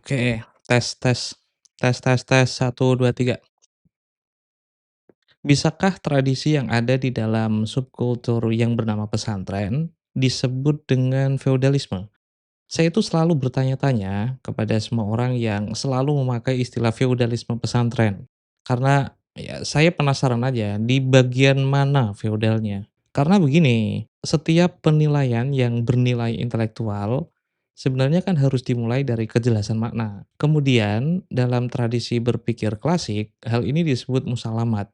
Oke, tes tes. Tes tes tes, 1, 2, 3. Bisakah tradisi yang ada di dalam subkultur yang bernama pesantren disebut dengan feodalisme? Saya itu selalu bertanya-tanya kepada semua orang yang selalu memakai istilah feodalisme pesantren. Karena ya saya penasaran aja di bagian mana feodalnya. Karena begini, setiap penilaian yang bernilai intelektual sebenarnya kan harus dimulai dari kejelasan makna. Kemudian dalam tradisi berpikir klasik, hal ini disebut musalamat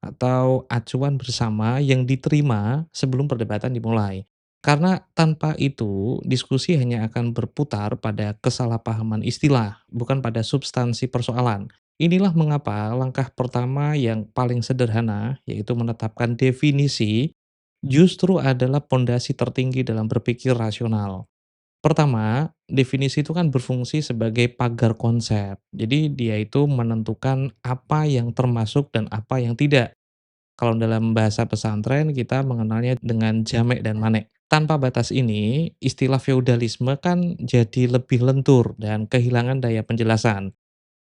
atau acuan bersama yang diterima sebelum perdebatan dimulai. Karena tanpa itu, diskusi hanya akan berputar pada kesalahpahaman istilah, bukan pada substansi persoalan. Inilah mengapa langkah pertama yang paling sederhana, yaitu menetapkan definisi, justru adalah pondasi tertinggi dalam berpikir rasional. Pertama, definisi itu kan berfungsi sebagai pagar konsep. Jadi dia itu menentukan apa yang termasuk dan apa yang tidak. Kalau dalam bahasa pesantren kita mengenalnya dengan jamek dan manek. Tanpa batas ini, istilah feodalisme kan jadi lebih lentur dan kehilangan daya penjelasan.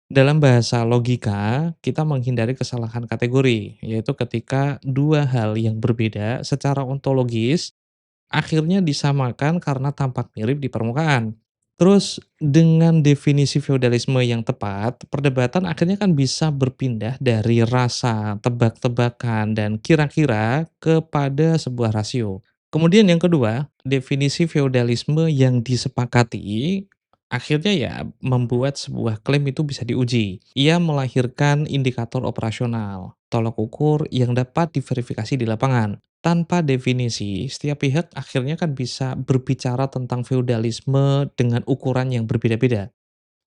Dalam bahasa logika, kita menghindari kesalahan kategori, yaitu ketika dua hal yang berbeda secara ontologis akhirnya disamakan karena tampak mirip di permukaan. Terus dengan definisi feodalisme yang tepat, perdebatan akhirnya kan bisa berpindah dari rasa, tebak-tebakan, dan kira-kira kepada sebuah rasio. Kemudian yang kedua, definisi feodalisme yang disepakati akhirnya ya membuat sebuah klaim itu bisa diuji. Ia melahirkan indikator operasional, tolok ukur yang dapat diverifikasi di lapangan. Tanpa definisi, setiap pihak akhirnya kan bisa berbicara tentang feodalisme dengan ukuran yang berbeda-beda.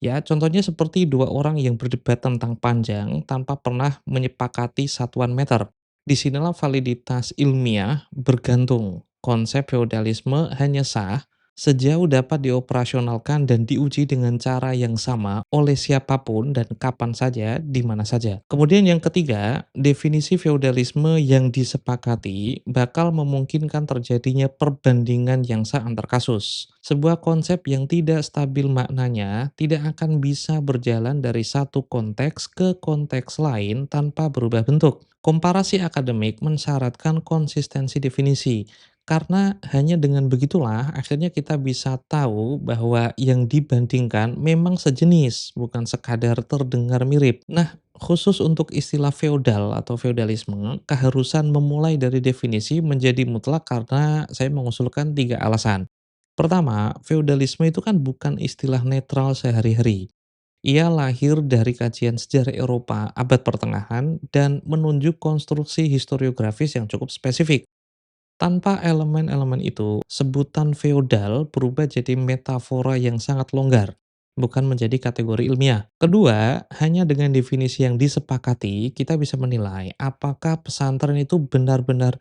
Ya, contohnya seperti dua orang yang berdebat tentang panjang tanpa pernah menyepakati satuan meter. Disinilah validitas ilmiah bergantung. Konsep feodalisme hanya sah sejauh dapat dioperasionalkan dan diuji dengan cara yang sama oleh siapapun dan kapan saja, di mana saja. Kemudian yang ketiga, definisi feodalisme yang disepakati bakal memungkinkan terjadinya perbandingan yang sah antar kasus. Sebuah konsep yang tidak stabil maknanya tidak akan bisa berjalan dari satu konteks ke konteks lain tanpa berubah bentuk. Komparasi akademik mensyaratkan konsistensi definisi, karena hanya dengan begitulah akhirnya kita bisa tahu bahwa yang dibandingkan memang sejenis, bukan sekadar terdengar mirip. Nah, khusus untuk istilah feodal atau feodalisme, keharusan memulai dari definisi menjadi mutlak karena saya mengusulkan 3 alasan. Pertama, feodalisme itu kan bukan istilah netral sehari-hari. Ia lahir dari kajian sejarah Eropa abad pertengahan dan menunjuk konstruksi historiografis yang cukup spesifik. Tanpa elemen-elemen itu, sebutan feodal berubah jadi metafora yang sangat longgar, bukan menjadi kategori ilmiah. Kedua, hanya dengan definisi yang disepakati, kita bisa menilai apakah pesantren itu benar-benar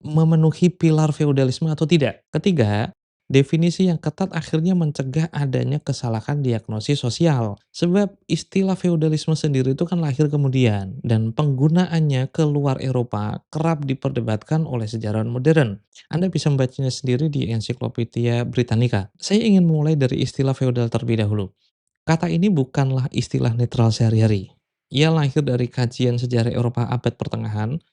memenuhi pilar feodalisme atau tidak. Ketiga, definisi yang ketat akhirnya mencegah adanya kesalahan diagnosis sosial. Sebab istilah feodalisme sendiri itu kan lahir kemudian, dan penggunaannya ke luar Eropa kerap diperdebatkan oleh sejarawan modern. Anda bisa membacanya sendiri di Encyclopedia Britannica. Saya ingin mulai dari istilah feodal terlebih dahulu. Kata ini bukanlah istilah netral sehari-hari. Ia lahir dari kajian sejarah Eropa abad pertengahan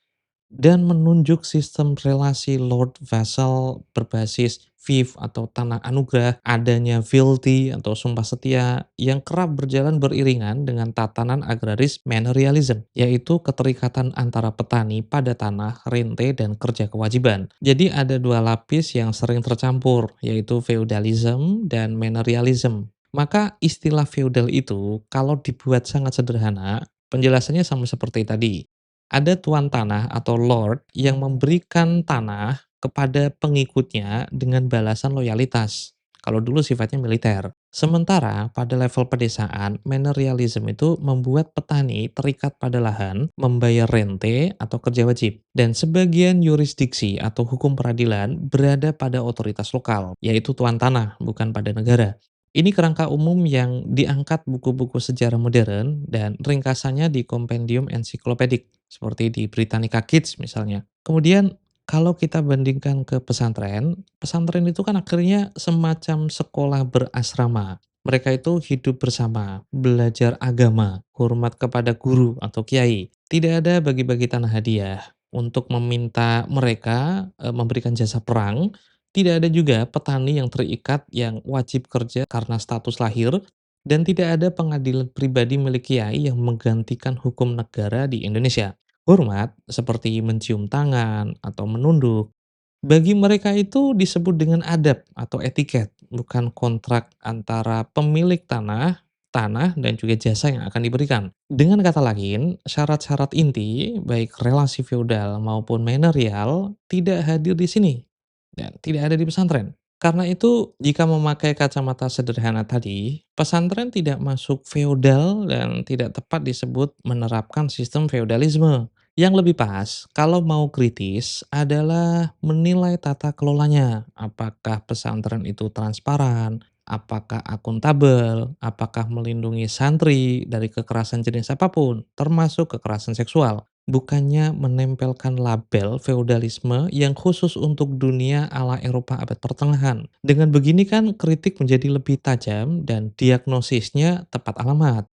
dan menunjuk sistem relasi Lord Vassal berbasis fief atau tanah anugerah, adanya fealty atau sumpah setia yang kerap berjalan beriringan dengan tatanan agraris manorialism, yaitu keterikatan antara petani pada tanah, rente, dan kerja kewajiban. Jadi ada dua lapis yang sering tercampur, yaitu feudalism dan manorialism. Maka istilah feudal itu kalau dibuat sangat sederhana, penjelasannya sama seperti tadi. Ada tuan tanah atau lord yang memberikan tanah kepada pengikutnya dengan balasan loyalitas. Kalau dulu sifatnya militer. Sementara pada level pedesaan, manorialism itu membuat petani terikat pada lahan, membayar rente atau kerja wajib. Dan sebagian yurisdiksi atau hukum peradilan berada pada otoritas lokal, yaitu tuan tanah, bukan pada negara. Ini kerangka umum yang diangkat buku-buku sejarah modern dan ringkasannya di kompendium ensiklopedik, seperti di Britannica Kids misalnya. Kemudian kalau kita bandingkan ke pesantren, pesantren itu kan akhirnya semacam sekolah berasrama. Mereka itu hidup bersama, belajar agama, hormat kepada guru atau kiai. Tidak ada bagi-bagi tanah hadiah. Untuk meminta mereka memberikan jasa perang, tidak ada juga petani yang terikat yang wajib kerja karena status lahir, dan tidak ada pengadilan pribadi milik kiai yang menggantikan hukum negara di Indonesia. Hormat seperti mencium tangan atau menunduk bagi mereka itu disebut dengan adab atau etiket, bukan kontrak antara pemilik tanah dan juga jasa yang akan diberikan. Dengan kata lain, syarat-syarat inti, baik relasi feodal maupun manerial, tidak hadir di sini dan tidak ada di pesantren. Karena itu, jika memakai kacamata sederhana tadi, pesantren tidak masuk feodal dan tidak tepat disebut menerapkan sistem feodalisme. Yang lebih pas, kalau mau kritis, adalah menilai tata kelolanya. Apakah pesantren itu transparan? Apakah akuntabel? Apakah melindungi santri dari kekerasan jenis apapun, termasuk kekerasan seksual? Bukannya menempelkan label feodalisme yang khusus untuk dunia ala Eropa abad pertengahan. Dengan begini kan kritik menjadi lebih tajam dan diagnosisnya tepat alamat.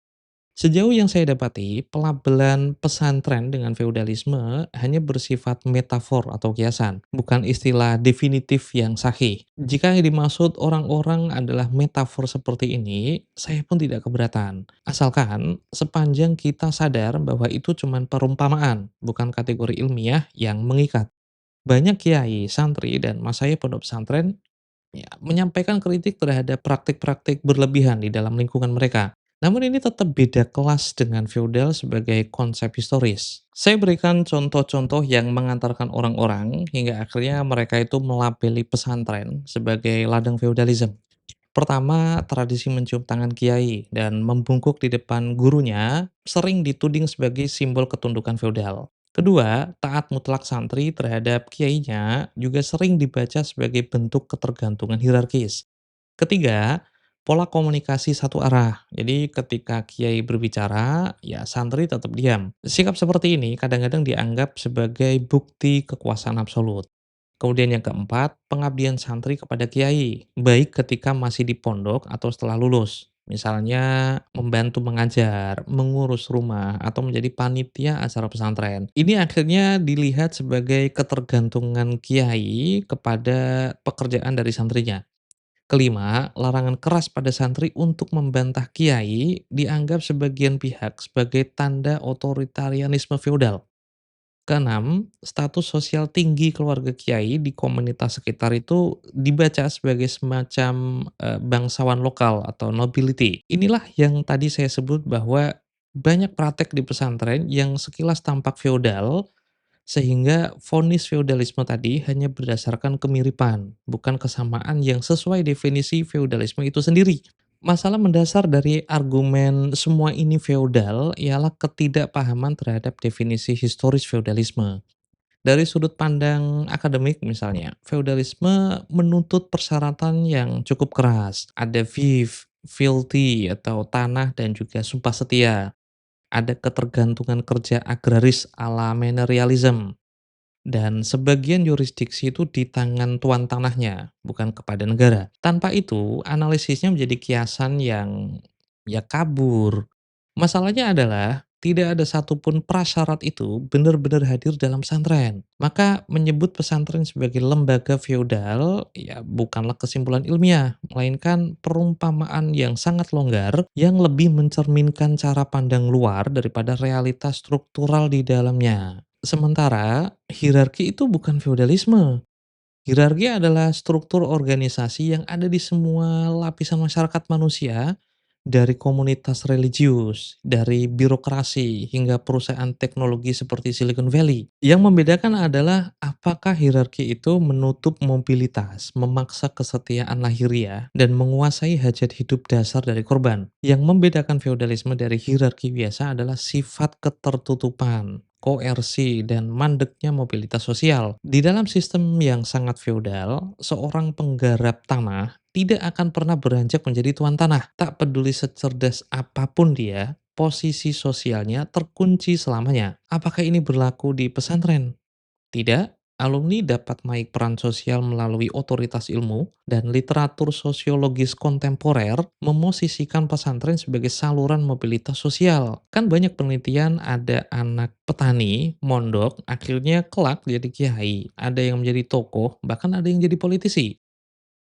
Sejauh yang saya dapati, pelabelan pesantren dengan feodalisme hanya bersifat metafor atau kiasan, bukan istilah definitif yang sahih. Jika yang dimaksud orang-orang adalah metafor seperti ini, saya pun tidak keberatan. Asalkan sepanjang kita sadar bahwa itu cuma perumpamaan, bukan kategori ilmiah yang mengikat. Banyak kiai, santri, dan masaya pondok pesantren ya, menyampaikan kritik terhadap praktik-praktik berlebihan di dalam lingkungan mereka. Namun ini tetap beda kelas dengan feodal sebagai konsep historis. Saya berikan contoh-contoh yang mengantarkan orang-orang hingga akhirnya mereka itu melabeli pesantren sebagai ladang feodalisme. Pertama, tradisi mencium tangan kiai dan membungkuk di depan gurunya sering dituding sebagai simbol ketundukan feodal. Kedua, taat mutlak santri terhadap kiainya juga sering dibaca sebagai bentuk ketergantungan hierarkis. Ketiga, pola komunikasi satu arah. Jadi ketika kiai berbicara, ya santri tetap diam. Sikap seperti ini kadang-kadang dianggap sebagai bukti kekuasaan absolut. Kemudian yang keempat, pengabdian santri kepada kiai, baik ketika masih di pondok atau setelah lulus. Misalnya membantu mengajar, mengurus rumah, atau menjadi panitia acara pesantren. Ini akhirnya dilihat sebagai ketergantungan kiai kepada pekerjaan dari santrinya. Kelima, larangan keras pada santri untuk membantah kiai dianggap sebagian pihak sebagai tanda otoritarianisme feodal. Keenam, status sosial tinggi keluarga kiai di komunitas sekitar itu dibaca sebagai semacam bangsawan lokal atau nobility. Inilah yang tadi saya sebut bahwa banyak praktek di pesantren yang sekilas tampak feodal, sehingga vonis feodalisme tadi hanya berdasarkan kemiripan, bukan kesamaan yang sesuai definisi feodalisme itu sendiri. Masalah mendasar dari argumen semua ini feodal ialah ketidakpahaman terhadap definisi historis feodalisme. Dari sudut pandang akademik misalnya, feodalisme menuntut persyaratan yang cukup keras. Ada fealty atau tanah dan juga sumpah setia. Ada ketergantungan kerja agraris ala manerialism. Dan sebagian yurisdiksi itu di tangan tuan tanahnya, bukan kepada negara. Tanpa itu, analisisnya menjadi kiasan yang ya kabur. Masalahnya adalah tidak ada satupun prasyarat itu benar-benar hadir dalam pesantren. Maka menyebut pesantren sebagai lembaga feodal ya bukanlah kesimpulan ilmiah, melainkan perumpamaan yang sangat longgar yang lebih mencerminkan cara pandang luar daripada realitas struktural di dalamnya. Sementara hierarki itu bukan feodalisme. Hierarki adalah struktur organisasi yang ada di semua lapisan masyarakat manusia, dari komunitas religius, dari birokrasi, hingga perusahaan teknologi seperti Silicon Valley. Yang membedakan adalah apakah hierarki itu menutup mobilitas, memaksa kesetiaan lahiriah, dan menguasai hajat hidup dasar dari korban. Yang membedakan feodalisme dari hierarki biasa adalah sifat ketertutupan, koersi, dan mandeknya mobilitas sosial. Di dalam sistem yang sangat feodal, seorang penggarap tanah tidak akan pernah beranjak menjadi tuan tanah. Tak peduli secerdas apapun dia, posisi sosialnya terkunci selamanya. Apakah ini berlaku di pesantren? Tidak. Alumni dapat naik peran sosial melalui otoritas ilmu dan literatur sosiologis kontemporer memosisikan pesantren sebagai saluran mobilitas sosial. Kan banyak penelitian ada anak petani, mondok, akhirnya kelak jadi kiai, ada yang menjadi tokoh, bahkan ada yang jadi politisi.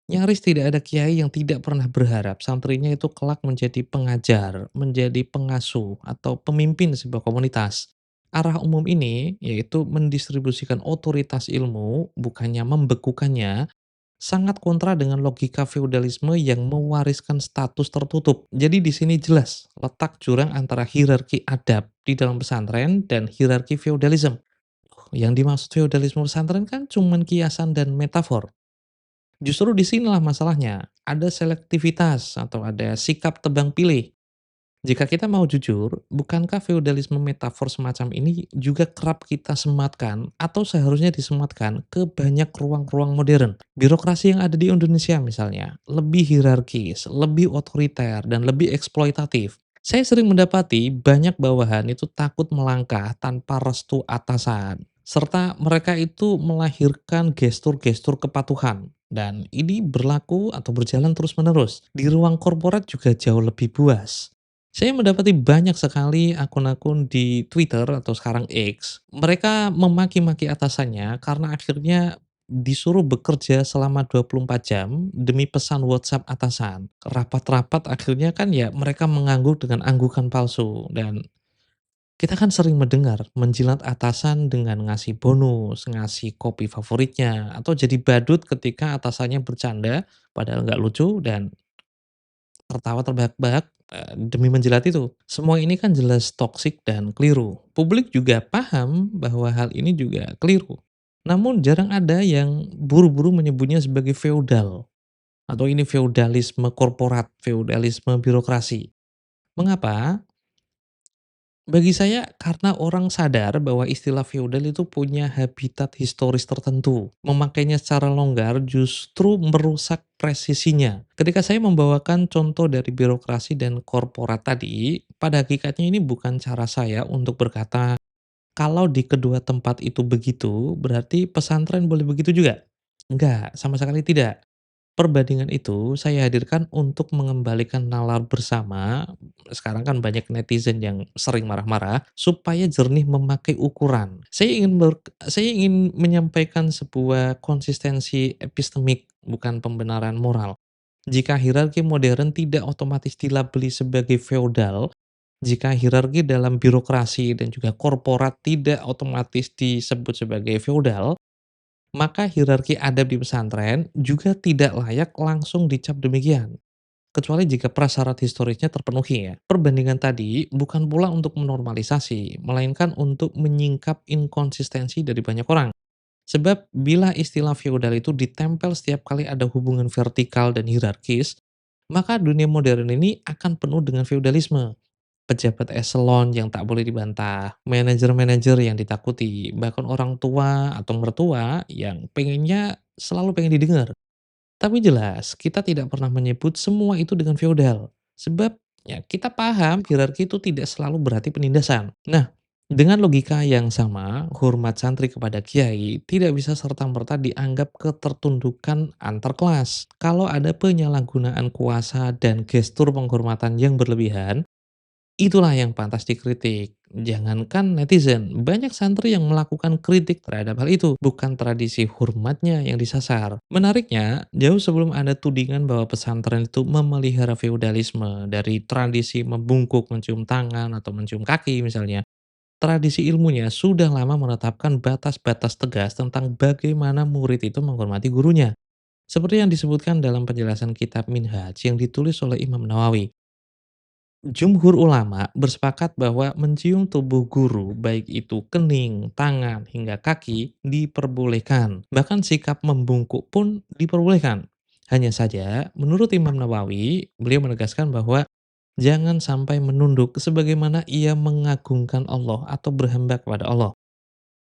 Nyaris tidak ada kiai yang tidak pernah berharap santrinya itu kelak menjadi pengajar, menjadi pengasuh, atau pemimpin sebuah komunitas. Arah umum ini yaitu mendistribusikan otoritas ilmu, bukannya membekukannya, sangat kontra dengan logika feodalisme yang mewariskan status tertutup. Jadi di sini jelas letak jurang antara hierarki adab di dalam pesantren dan hierarki feodalisme. Yang dimaksud feodalisme pesantren kan cuman kiasan dan metafor. Justru di sinilah masalahnya, ada selektivitas atau ada sikap tebang pilih. Jika kita mau jujur, bukankah feodalisme metafor semacam ini juga kerap kita sematkan atau seharusnya disematkan ke banyak ruang-ruang modern? Birokrasi yang ada di Indonesia misalnya, lebih hierarkis, lebih otoriter, dan lebih eksploitatif. Saya sering mendapati banyak bawahan itu takut melangkah tanpa restu atasan, serta mereka itu melahirkan gestur-gestur kepatuhan. Dan ini berlaku atau berjalan terus-menerus. Di ruang korporat juga jauh lebih buas. Saya mendapati banyak sekali akun-akun di Twitter atau sekarang X, mereka memaki-maki atasannya karena akhirnya disuruh bekerja selama 24 jam demi pesan WhatsApp atasan. Rapat-rapat akhirnya kan ya mereka mengangguk dengan anggukan palsu dan kita kan sering mendengar menjilat atasan dengan ngasih bonus, ngasih kopi favoritnya, atau jadi badut ketika atasannya bercanda padahal nggak lucu dan tertawa terbahak-bahak, demi menjilat itu. Semua ini kan jelas toksik dan keliru. Publik juga paham bahwa hal ini juga keliru. Namun jarang ada yang buru-buru menyebutnya sebagai feodal, atau ini feodalisme korporat, feodalisme birokrasi. Mengapa? Bagi saya karena orang sadar bahwa istilah feodal itu punya habitat historis tertentu. Memakainya secara longgar justru merusak presisinya. Ketika saya membawakan contoh dari birokrasi dan korporat tadi, pada hakikatnya ini bukan cara saya untuk berkata, kalau di kedua tempat itu begitu, berarti pesantren boleh begitu juga. Enggak, sama sekali tidak. Perbandingan itu saya hadirkan untuk mengembalikan nalar bersama, sekarang kan banyak netizen yang sering marah-marah, supaya jernih memakai ukuran. Saya ingin menyampaikan sebuah konsistensi epistemik, bukan pembenaran moral. Jika hierarki modern tidak otomatis dilabeli sebagai feodal, jika hierarki dalam birokrasi dan juga korporat tidak otomatis disebut sebagai feodal, maka hierarki adab di pesantren juga tidak layak langsung dicap demikian, kecuali jika prasyarat historisnya terpenuhi ya. Perbandingan tadi bukan pula untuk menormalisasi, melainkan untuk menyingkap inkonsistensi dari banyak orang. Sebab bila istilah feodal itu ditempel setiap kali ada hubungan vertikal dan hierarkis, maka dunia modern ini akan penuh dengan feodalisme. Pejabat eselon yang tak boleh dibantah, manajer-manajer yang ditakuti, bahkan orang tua atau mertua yang selalu pengen didengar. Tapi jelas, kita tidak pernah menyebut semua itu dengan feodal. Sebab ya kita paham hierarki itu tidak selalu berarti penindasan. Nah, dengan logika yang sama, hormat santri kepada kiai tidak bisa serta-merta dianggap ketertundukan antar kelas. Kalau ada penyalahgunaan kuasa dan gestur penghormatan yang berlebihan, itulah yang pantas dikritik. Jangankan netizen, banyak santri yang melakukan kritik terhadap hal itu, bukan tradisi hormatnya yang disasar. Menariknya, jauh sebelum ada tudingan bahwa pesantren itu memelihara feodalisme, dari tradisi membungkuk, mencium tangan, atau mencium kaki misalnya, tradisi ilmunya sudah lama menetapkan batas-batas tegas tentang bagaimana murid itu menghormati gurunya. Seperti yang disebutkan dalam penjelasan kitab Minhaj yang ditulis oleh Imam Nawawi. Jumhur ulama bersepakat bahwa mencium tubuh guru, baik itu kening, tangan, hingga kaki, diperbolehkan. Bahkan sikap membungkuk pun diperbolehkan. Hanya saja, menurut Imam Nawawi, beliau menegaskan bahwa jangan sampai menunduk sebagaimana ia mengagungkan Allah atau berhamba kepada Allah.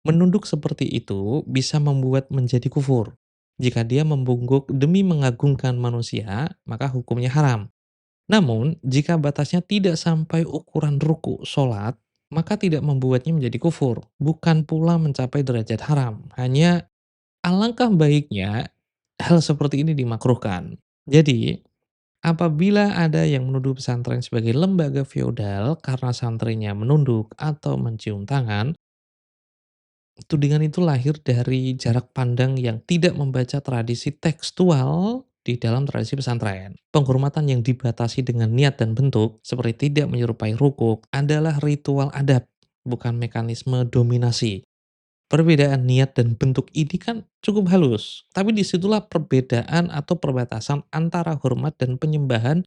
Menunduk seperti itu bisa membuat menjadi kufur. Jika dia membungkuk demi mengagungkan manusia, maka hukumnya haram. Namun, jika batasnya tidak sampai ukuran ruku sholat, maka tidak membuatnya menjadi kufur, bukan pula mencapai derajat haram. Hanya alangkah baiknya hal seperti ini dimakruhkan. Jadi, apabila ada yang menuduh pesantren sebagai lembaga feodal karena santrinya menunduk atau mencium tangan, tudingan itu lahir dari jarak pandang yang tidak membaca tradisi tekstual di dalam tradisi pesantren. Penghormatan yang dibatasi dengan niat dan bentuk, seperti tidak menyerupai rukuk, adalah ritual adab, bukan mekanisme dominasi. Perbedaan niat dan bentuk ini kan cukup halus, tapi disitulah perbedaan atau perbatasan antara hormat dan penyembahan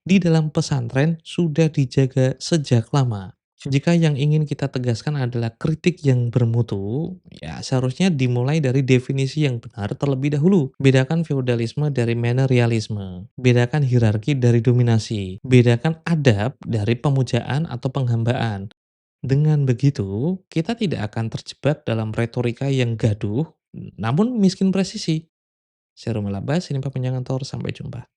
di dalam pesantren sudah dijaga sejak lama. Jika yang ingin kita tegaskan adalah kritik yang bermutu, ya seharusnya dimulai dari definisi yang benar terlebih dahulu. Bedakan feodalisme dari manerialisme, bedakan hierarki dari dominasi, bedakan adab dari pemujaan atau penghambaan. Dengan begitu, kita tidak akan terjebak dalam retorika yang gaduh, namun miskin presisi. Saya Romel Abbas, ini Pak Penjangan Tor, sampai jumpa.